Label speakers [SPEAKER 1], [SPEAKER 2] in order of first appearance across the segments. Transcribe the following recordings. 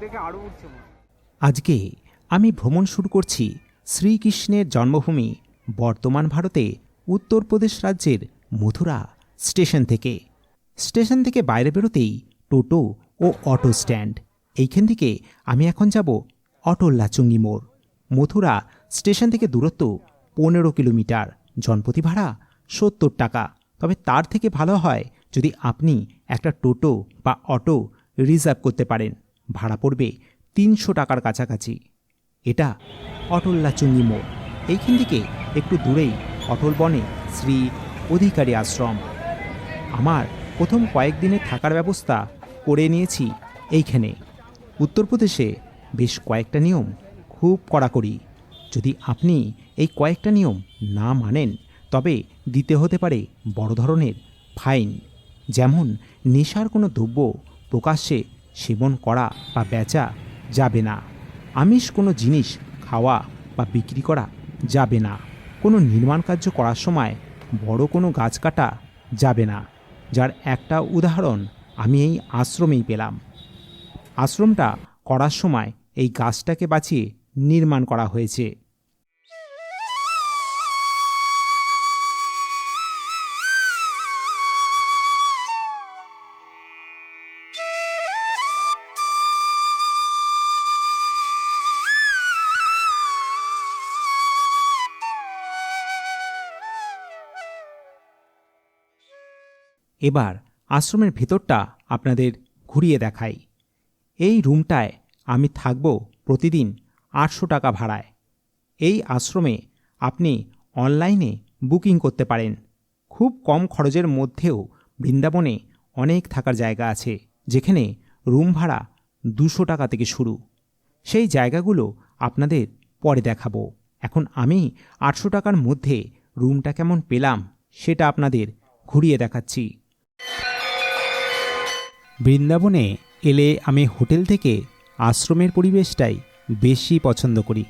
[SPEAKER 1] দেখে আরও উঠছে মনে।
[SPEAKER 2] আজকে আমি ভ্রমণ শুরু করছি শ্রীকৃষ্ণের জন্মভূমি বর্তমান ভারতে উত্তরপ্রদেশ রাজ্যের মথুরা স্টেশন থেকে বাইরে বেরোতেই টোটো ও অটো স্ট্যান্ড। এইখান থেকে আমি এখন যাব অটোল্লাচুঙ্গি মোড়। মথুরা স্টেশন থেকে দূরত্ব 15 কিলোমিটার, জনপ্রতি ভাড়া 70 টাকা। তবে তার থেকে ভালো হয় যদি আপনি একটা টোটো বা অটো রিজার্ভ করতে পারেন। ভাড়া পড়বে 300 টাকার কাছাকাছি। এটা অটোল্লাচুঙ্গি মোড়। এইখান থেকে একটু দূরেই অটল বনে শ্রী অধিকারী আশ্রম। আমার প্রথম কয়েকদিনের থাকার ব্যবস্থা করে নিয়েছি এইখানে। উত্তরপ্রদেশে বেশ কয়েকটা নিয়ম খুব কড়াকড়ি। যদি আপনি এই কয়েকটা নিয়ম না মানেন তবে দিতে হতে পারে বড় ধরনের ফাইন। যেমন নেশার কোনো দ্রব্য প্রকাশ্যে সেবন করা বা বেচা যাবে না, আমিষ কোনো জিনিস খাওয়া বা বিক্রি করা যাবে না, কোনো নির্মাণ কার্য করার সময় বড় কোনো গাছ কাটা যাবে না, যার একটা উদাহরণ আমি এই আশ্রমেই পেলাম। আশ্রমটা করার সময় এই গাছটাকে বাঁচিয়ে নির্মাণ করা হয়েছে। এবার আশ্রমের ভেতরটা আপনাদের ঘুরিয়ে দেখাই। এই রুমটায় আমি থাকব প্রতিদিন 800 টাকা ভাড়ায়। এই আশ্রমে আপনি অনলাইনে বুকিং করতে পারেন। খুব কম খরচের মধ্যেও বৃন্দাবনে অনেক থাকার জায়গা আছে, যেখানে রুম ভাড়া 200 টাকা থেকে শুরু। সেই জায়গাগুলো আপনাদের পরে দেখাবো। এখন আমি 800 টাকার মধ্যে রুমটা কেমন পেলাম সেটা আপনাদের ঘুরিয়ে দেখাচ্ছি। বৃন্দাবনে এলে আমি হোটেল থেকে আশ্রমের পরিবেশটাই বেশি পছন্দ করি,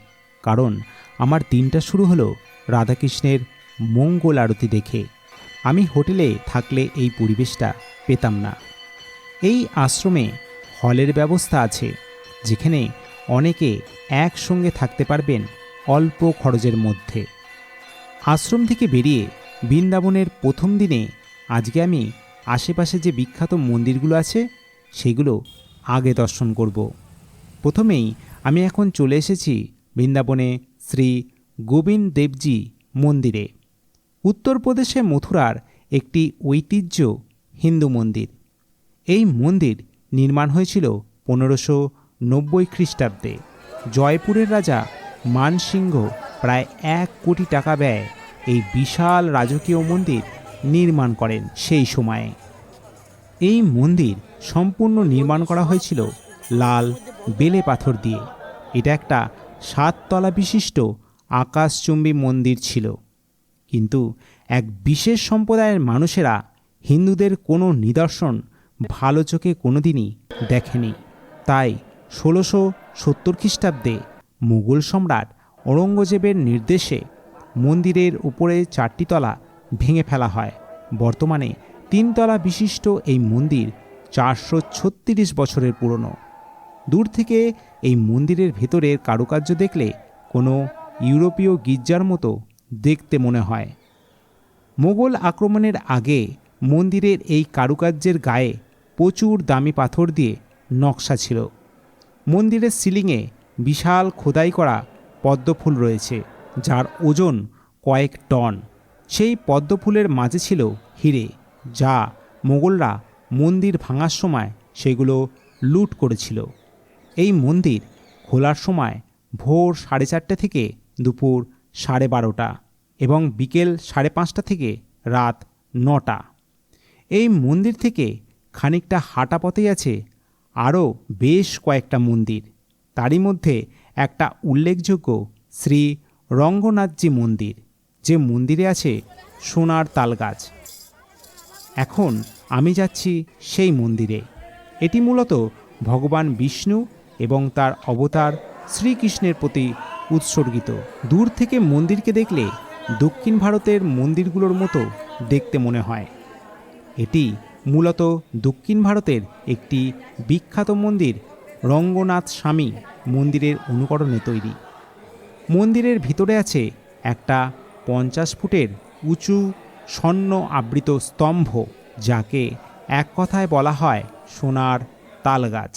[SPEAKER 2] কারণ আমার দিনটা শুরু হলো রাধাকৃষ্ণের মঙ্গল আরতি দেখে। আমি হোটেলে থাকলে এই পরিবেশটা পেতাম না। এই আশ্রমে হলের ব্যবস্থা আছে, যেখানে অনেকে একসঙ্গে থাকতে পারবেন অল্প খরচের মধ্যে। আশ্রম থেকে বেরিয়ে বৃন্দাবনের প্রথম দিনে আজকে আমি আশেপাশে যে বিখ্যাত মন্দিরগুলো আছে সেগুলো আগে দর্শন করব। প্রথমেই আমি এখন চলে এসেছি বৃন্দাবনে শ্রী গোবিন্দ দেবজি মন্দিরে। উত্তরপ্রদেশে মথুরার একটি ঐতিহ্য হিন্দু মন্দির। এই মন্দির নির্মাণ হয়েছিল 1590 খ্রিস্টাব্দে। জয়পুরের রাজা মানসিংহ প্রায় 1 কোটি টাকা ব্যয় এই বিশাল রাজকীয় মন্দির নির্মাণ করেন সেই সময়ে। এই মন্দির সম্পূর্ণ নির্মাণ করা হয়েছিল লাল বেলে পাথর দিয়ে। এটা একটা 7 তলা বিশিষ্ট আকাশচুম্বী মন্দির ছিল। কিন্তু এক বিশেষ সম্প্রদায়ের মানুষেরা হিন্দুদের কোনো নিদর্শন ভালো চোখে কোনোদিনই দেখেনি। তাই 1670 খ্রিস্টাব্দে মুঘল সম্রাট ঔরঙ্গজেবের নির্দেশে মন্দিরের উপরে 4টি তলা ভেঙে ফেলা হয়। বর্তমানে 3 তলা বিশিষ্ট এই মন্দির 436 বছরের পুরনো। দূর থেকে এই মন্দিরের ভেতরের কারুকার্য দেখলে কোনো ইউরোপীয় গির্জার মতো দেখতে মনে হয়। মোগল আক্রমণের আগে মন্দিরের এই কারুকার্যের গায়ে প্রচুর দামি পাথর দিয়ে নকশা ছিল। মন্দিরের সিলিংয়ে বিশাল খোদাই করা পদ্মফুল রয়েছে, যার ওজন কয়েক টন। সেই পদ্মফুলের মাঝে ছিল হিরে, যা মোগলরা মন্দির ভাঙার সময় সেগুলো লুট করেছিল। এই মন্দির খোলার সময় ভোর 4:30 থেকে দুপুর 12:30 এবং বিকেল 5:30 থেকে রাত 9টা। এই মন্দির থেকে খানিকটা হাঁটা পথেই আছে আরও বেশ কয়েকটা মন্দির। তারই মধ্যে একটা উল্লেখযোগ্য শ্রী রঙ্গনাথজি মন্দির, যে মন্দিরে আছে সোনার তালগাছ। এখন আমি যাচ্ছি সেই মন্দিরে। এটি মূলত ভগবান বিষ্ণু এবং তার অবতার শ্রীকৃষ্ণের প্রতি উৎসর্গিত। দূর থেকে মন্দিরকে দেখলে দক্ষিণ ভারতের মন্দিরগুলোর মতো দেখতে মনে হয়। এটি মূলত দক্ষিণ ভারতের একটি বিখ্যাত মন্দির রঙ্গনাথ স্বামী মন্দিরের অনুকরণে তৈরি। মন্দিরের ভিতরে আছে একটা 50 ফুটের উঁচু স্বর্ণ আবৃত স্তম্ভ, যাকে এক কথায় বলা হয় সোনার তালগাছ।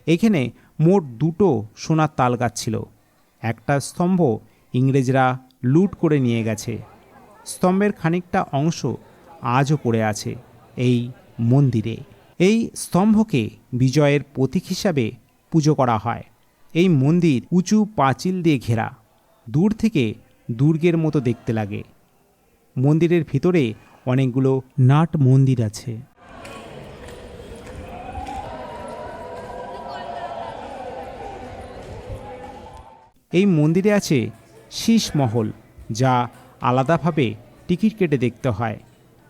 [SPEAKER 2] এখানে মোট 2টো সোনার তালগাছ ছিল। একটা স্তম্ভ ইংরেজরা লুট করে নিয়ে গেছে। স্তম্ভের খানিকটা অংশ আজও পড়ে আছে এই মন্দিরে। এই স্তম্ভকে বিজয়ের প্রতীক হিসাবে পুজো করা হয়। এই মন্দির উঁচু পাঁচিল দিয়ে ঘেরা, দূর থেকে দুর্গের মতো দেখতে লাগে। মন্দিরের ভিতরে অনেকগুলো নাট মন্দির আছে। এই মন্দিরে আছে শীষ মহল, যা আলাদাভাবে টিকিট কেটে দেখতে হয়।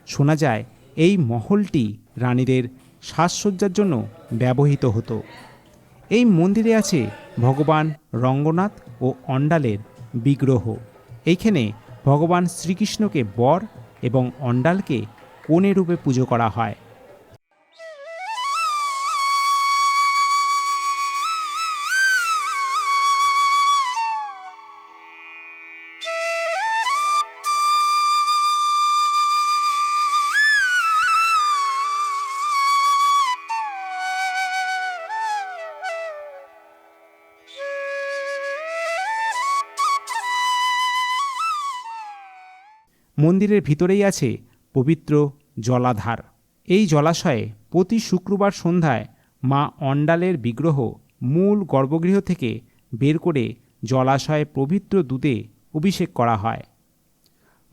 [SPEAKER 2] শোনা যায় এই মহলটি রানীদের সাজসজ্জার জন্য ব্যবহৃত হতো। এই মন্দিরে আছে ভগবান রঙ্গনাথ ও অন্ডালের বিগ্রহ। এইখানে ভগবান শ্রীকৃষ্ণকে বর এবং অন্ডালকে কনে রূপে পুজো করা হয়। মন্দিরের ভিতরেই আছে পবিত্র জলাধার। এই জলাশয়ে প্রতি শুক্রবার সন্ধ্যায় মা অন্ডালের বিগ্রহ মূল গর্ভগৃহ থেকে বের করে জলাশয়ে পবিত্র দুধে অভিষেক করা হয়।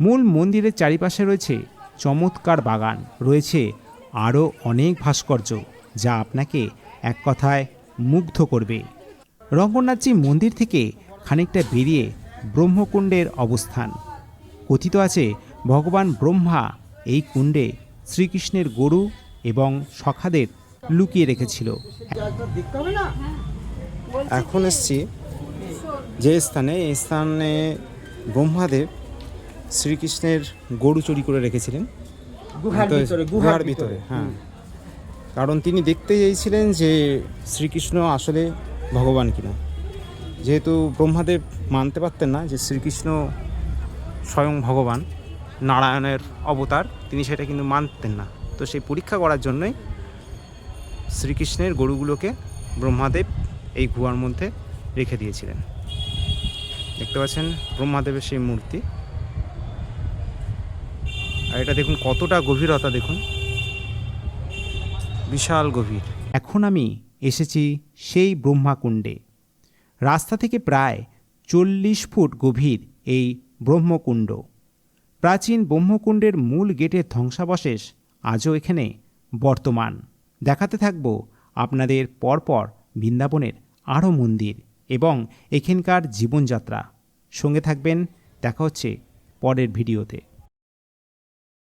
[SPEAKER 2] মূল মন্দিরের চারিপাশে রয়েছে চমৎকার বাগান, রয়েছে আরও অনেক ভাস্কর্য, যা আপনাকে এক কথায় মুগ্ধ করবে। রঙ্গনাথজি মন্দির থেকে খানিকটা বেরিয়ে ব্রহ্মকুণ্ডের অবস্থান। কথিত আছে ভগবান ব্রহ্মা এই কুণ্ডে শ্রীকৃষ্ণের গরু এবং সখাদের লুকিয়ে রেখেছিল।
[SPEAKER 1] এখন এসছি যে স্থানে, এই স্থানে ব্রহ্মাদেব শ্রীকৃষ্ণের গরু চুরি করে রেখেছিলেন গুহার ভিতরে। হ্যাঁ, কারণ তিনি দেখতে চেয়েছিলেন যে শ্রীকৃষ্ণ আসলে ভগবান কিনা। যেহেতু ব্রহ্মাদেব মানতে পারতেন না যে শ্রীকৃষ্ণ স্বয়ং ভগবান, নারায়ণের অবতার, তিনি সেটা কিন্তু মানতেন না। তো সেই পরীক্ষা করার জন্যই শ্রীকৃষ্ণের গরুগুলোকে ব্রহ্মাদেব এই গুহার মধ্যে রেখে দিয়েছিলেন। দেখতে পাচ্ছেন ব্রহ্মাদেবের সেই মূর্তি। আর এটা দেখুন কতটা গভীরতা, দেখুন বিশাল গভীর।
[SPEAKER 2] এখন আমি এসেছি সেই ব্রহ্মাকুণ্ডে। রাস্তা থেকে প্রায় 40 ফুট গভীর এই ব্রহ্মকুণ্ড। প্রাচীন ব্রহ্মকুণ্ডের মূল গেটের ধ্বংসাবশেষ আজও এখানে বর্তমান। দেখাতে থাকব আপনাদের পরপর বৃন্দাবনের আরও মন্দির এবং এখানকার জীবনযাত্রা। সঙ্গে থাকবেন, দেখা হচ্ছে পরের ভিডিওতে।